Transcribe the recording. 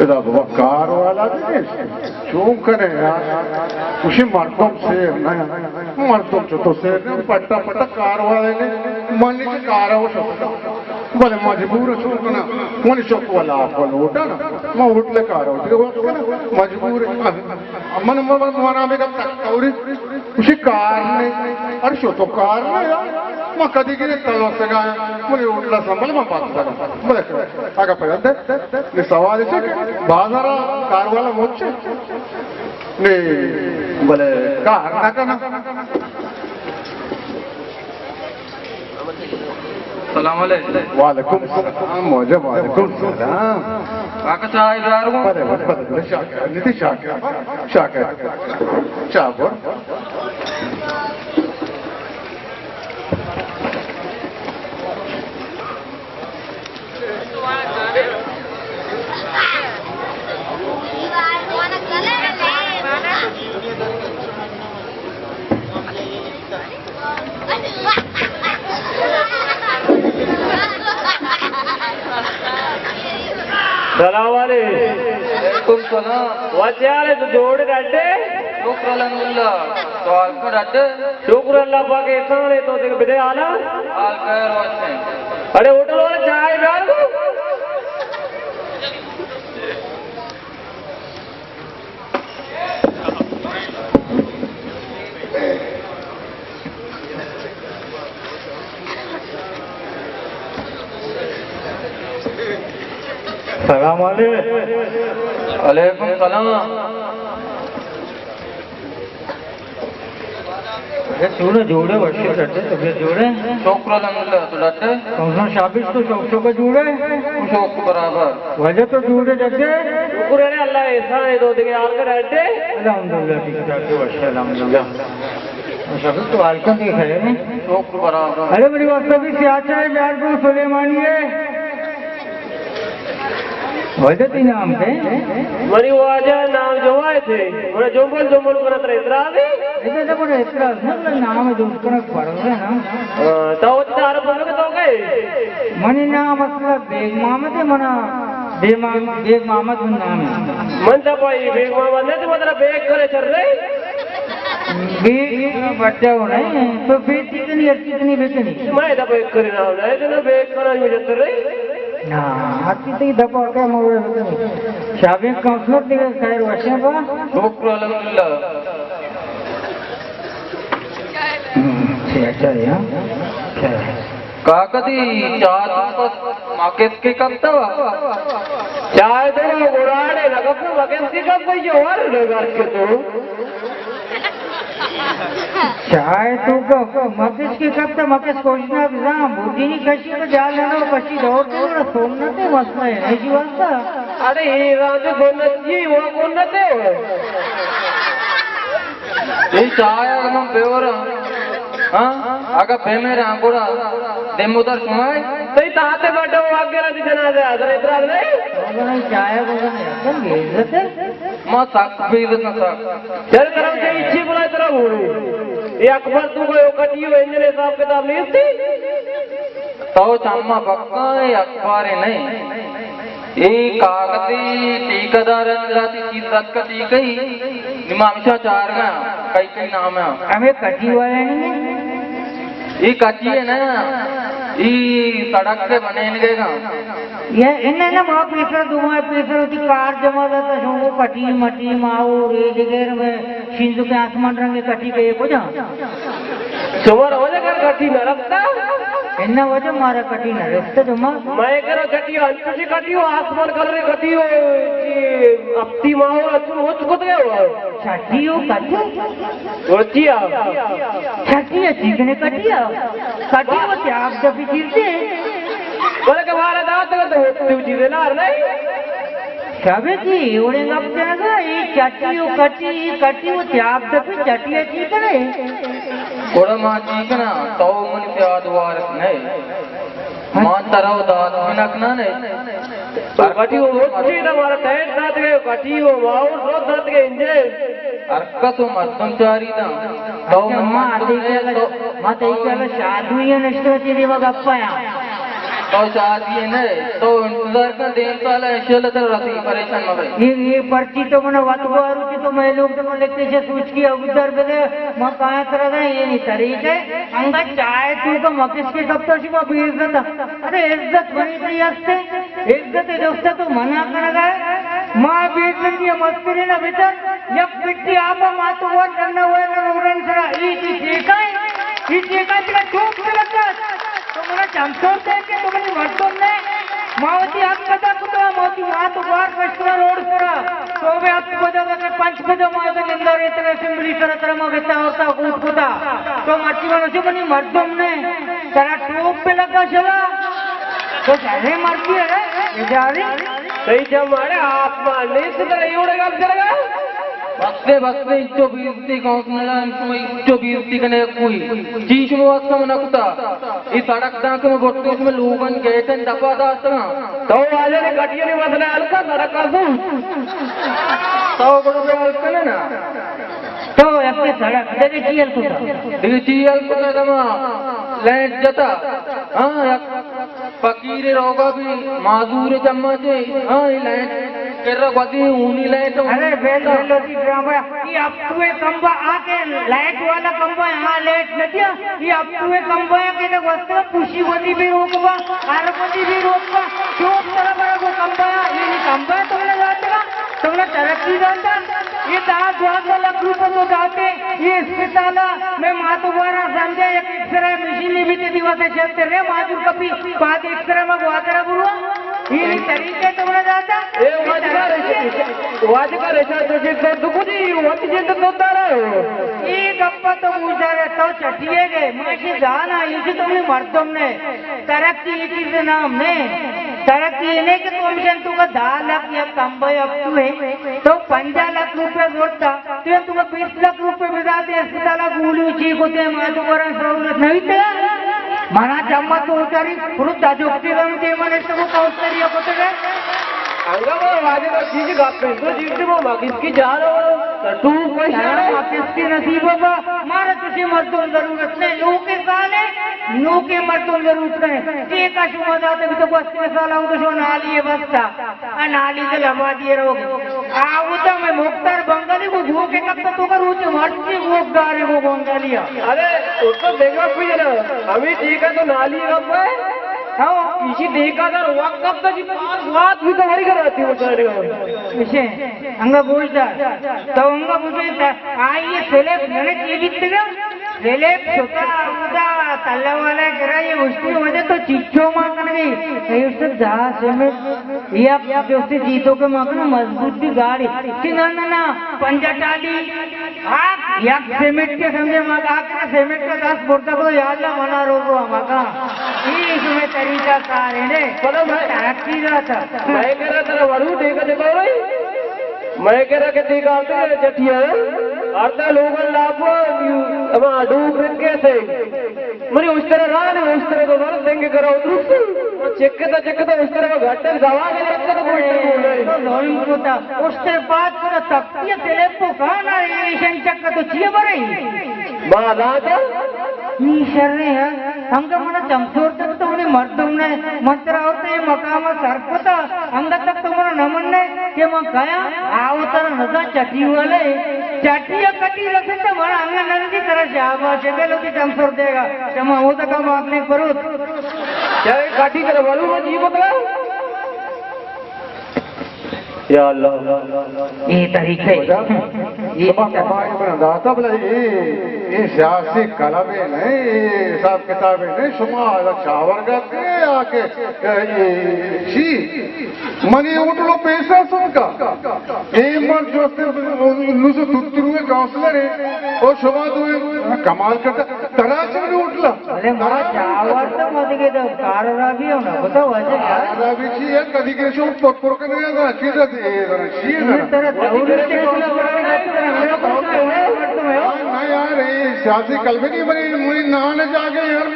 तेरा बाबा कार वाला नहीं क्यों करे यार उसी मर्दों शेर नहीं मर्दों तो शेर ने पट्टा पट्टा कार वाले ने मन की कार है वो बोले मजबूर है ना मन चौक वाला आपको उठा ना मैं उठ ले कार मजबूर मन मना में कब तक उसी कार ने अरे शो तो कार ने यार मैं कभी गिरे तलो से गाया मुझे उठला संभल मैं बात करा बोले आगे पहले ने सवाल है बाजारा कार वाला मोचे ने बोले कार ना करना सलाम वालेकुम सलाम मौजा वालेकुम सलाम काका चाय दार को बड़े शाकर नीति शाकर चाबर सलाम वालेकुम सलाम वचाले तो जोड़ गड्डे शुक्रल्लाह तो आलको डट शुक्रल्लाह पाके सारे तो देख बिदे आला आल कर वचे अरे होटल वाला चाय डाल दो सलाम वालेकुम सलाम अरे तूने जोड़े वर्षे डटे तबीयत जोड़े शुक्रल्लाह तो डट कौन शाबिश तो चौक का जोड़े शौक बराबर वजह तो जोड़े डटे शुक्र है अल्लाह ऐसा है दो दिन आल कर डटे अल्हम्दुलिल्लाह ठीक ठाक वर्षे अल्हम्दुलिल्लाह शाबिश तो आल को देखा है शौक बराबर अरे मेरी वास्ता भी सियाचा है बिहारपुर सुलेमानी है वजह तीन नाम थे मरी वाजा नाम जो आए थे बोले जोमल करत रहे इतराज इधर तो बड़ा इतराज ना नाम जो उसका पढ़ रहे ना तो चार बोल के तो गए मनी नाम मतलब बेग मोहम्मद है मना बेग मोहम्मद नाम है मन तो भाई बेग मामा ने तो मतलब बेग करे चल रहे बेग बच्चा हो नहीं तो बेग कितनी अच्छी बेचनी मैं तो बेग करे ना है तो बेग करना ही चल रहे ना अच्छी तो दबा के मोड़े शाबी काउंसलर दिखे खैर वर्षे बा शुक्रल्लाह अच्छा या काकदी चार माकेत के कब चाय दे गुराड़े लगा तो वैकेंसी कब गई और लगा के तो चाय तो मकेश के कब तक मकेश कोशिना एग्जाम बुद्धि नहीं कशी तो जा लेना कशी दौड़ दौड़ सोमना ते मसला है नहीं जी वास्ता अरे ये राज सोमना जी वो कौन न थे ये चाय हम बेवर हां आगा फेमेर आंगोड़ा देमुदर सुनाई सही ताते बड़ो आगे रही जनाजे आदर इतराज नहीं नहीं चाय वगैरह नहीं अपन इज्जत है मां साख भी इज्जत ना साख चल तरफ से इच्छी बुला तरफ बोलो ये अकबर तू को कटियो इंजन हिसाब किताब नहीं थी तो चम्मा पक्का ये अखबार नहीं ये कागदी टीकादार राती चीज रख का टीकई निमामिशा चार का कई नाम है हमें कटी वाले नहीं ये कच्ची है ना ये सड़क से बने नहीं ना ये इन्हें ना माँ पेपर दुआ पेपर उसी कार जमा देता है वो कटी मटी माओ रे जगह में सिंधु के आसमान रंगे कटी के को जा सुवर हो जाकर कटी न रखता इन्हें वजह मारा कटी न रखता जमा मैं करो कटियो अंतुषी कटियो आसमान कलर कटियो अपती माओ अचुन हो चुको तो गया छठियो कटी ओचिया छठिया चिकने कटिया कटी वो त्याग जब गिरते बोले के हमारा दांत तो तू चीजें ना नहीं सबे जी ओरे गप जागा ये चटियो कटी कटी वो त्याग जब चटिया चिकने कोड़ा माँ चीकना तो मुनि से आदवार नहीं मां तरव दात मिनकना नहीं कटी वो ओची ना हमारा टैट दांत के कटी वो माओ रोज दांत के इंजन अर्कसो मध्यमचारी ना तो माँ आते के माँ ते के शादी ये नष्ट होती देवा गप्पा या तो शादी है नहीं तो इंतजार कर देन साला ऐसे लतर रही परेशान हो गई ये पर्ची तो मैंने वातुआ रुचि तो मैं लोग तो लेते से सोच की उधर पे मैं कहाँ तरह था ये नहीं तरीके अंगा चाय तू का मकिस के कब तो शिवा भी इज्जत अरे इज्जत बनी थी हस्ते इज्जत है दोस्त तो मना कर गए माँ भी इज्जत की मस्ती ना भीतर जब पिट्टी आप मातु वर करना हुआ ना उड़न सरा ये देखा का चूक से लगता तो मेरा चमचोर थे कि तुम्हारी मर्दों ने मावती आप कदा कुदा मावती वहाँ तो बार कष्टरा रोड सरा तो वे आप बजा के पंच बजा मावती निंदा रे तरह से मिली तरह तरह में बेटा होता कूद कुदा तो मर्ची वालों से बनी मर्दों ने तेरा टोप पे लगा चला तो कैसे मर्जी है रे जा रही सही जमाड़े आसमान नहीं से तरह उड़ेगा चलेगा बसते इच्चो बीजती काउंसलर इच्चो बीजती कने कोई चीज में वास्तव में नकुता इस सड़क दांक में बोलते उसमें लोगन गेटन दफा दास्ता तो वाले ने गटिया ने मसला हल्का सड़क का दूं 100 रुपए हल्का ना तो अपने सड़क देखिए चीयल को दमा लैंड जता हाँ फकीर रोगा भी माजूर चम्मचे हाँ लैंड कर गदी ऊनी लाइट अरे बेल बेलोटी ड्रामा ये अब तुए कंबा आके लाइट वाला कंबा यहाँ लाइट न दिया ये अब तुए कंबा के तो वस्त्र पुशी बदी भी रोकबा आरपति भी रोकबा क्यों तरह बड़ा वो कंबा ये नहीं कंबा तुमने जाता तुमने तरक्की जाता ये 10 लाख रुपए तो जाते ये अस्पताल में मातुवारा समझे एक एक्सरे मशीन भी ते दिवस चलते रे माजूर कभी बाद एक्सरे में गुआतरा बुआ ये तरीके तुमने जाता वाजका रेशा तो जिस तो कुछ वक्त जिंद तो तारा ये गप्पा तो पूछा रहे तो चटिए गए माशी जाना इसी तुमने मर्दों ने तरक्की इसी से नाम ने तरक्की इन्हें के कमीशन तू का 10 लाख या कम भाई अब तू है तो 15 लाख रुपए जोड़ता तो तुम 20 लाख रुपए बिता दे अस्पताल गुली ठीक होते मातु वरण सहूलत नहीं थे माना जम्मा तो उतारी पुरुष दाजोक्ति रम दे मने तो काउंसलर या कोते गए अंगा वाजे का चीज गापे तो जीत वो किसकी जा रहा हो तू कोई किसकी नसीब बाबा मारा तुझे मर्दों जरूरत नहीं नो के साले नो के मर्दों जरूरत नहीं एक का शुमा जाते भी तो बस में साला तो शो नाली है बसता आ नाली से लगा दिए रहोगे आओ तो मैं मुख्तार बंगाली को धो के कब तो कर रोज मर्जी मुख्तार है वो बंगालिया अरे उसको देखा कोई ना अभी ठीक है तो नाली कब है हाँ इसी देखा था वक्त कब तक बात भी तो हरी कराती है बेचारे विषय अंगा बोलता तो अंगा बोलता आइए सेलेब मैंने जीवित थे सेलेब छोटा उदा तल्ला वाला करा ये उसकी वजह तो चिच्चो मां कर गई ये उससे जहां से में ये आप दोस्ती जीतो के मां को मजबूत की गाड़ी कि ना पंजा टाली हाँ या सीमेंट के समझे मां का सीमेंट का 10 बोलता को याद ना मना रोको हमारा ये इसमें तरीका कार है ने बोलो मैं तरक्की रहा था मैं कह रहा था वरु देखा देखो रे मैं कह रहा कि देखा आते जटिया अर्धा लोगन लापो अब डूब कैसे मुझे उस तरह रहा नहीं उस तरह तो मर देंगे करो चेक तो उस तरह का घाटे दवा के लगता तो कोई लोन होता उसके बाद पूरा तख्तिया तेरे को खाना ये चक्कर तो चाहिए बड़े बात नी शर्रे है हमका मना चमचोर तक तो उन्हें मर्दों ने मंत्र होते हैं मकाम सरपता अंगा तक तो मना नमन ने ये मैं गया आओ तर नजा चटी वाले चटिया कटी रखे तो मना अंगा नंदी तरह से आवा से लोग चमचोर देगा जमा हो तो कम आपने करो क्या काटी कर वालू में जी बतला या अल्लाह ये तरीके ये दाता बोला ये सियासी कलमे नहीं हिसाब किताबें नहीं शुमा चावर गए आके शी मनी उठलो पैसा सुनका ये मर जो नुसु तुत्तुरुए काउंसलर है और शुमा तो कमाल करता तराच में उठला अरे मां चावर तो मत के तो काररा भी हो ना बताओ वजह क्या काररा भी छी है कदी के शो पकड़ के नहीं आता चीज यार सियासी कलमे नहीं बनी मुझे नाने जाके यार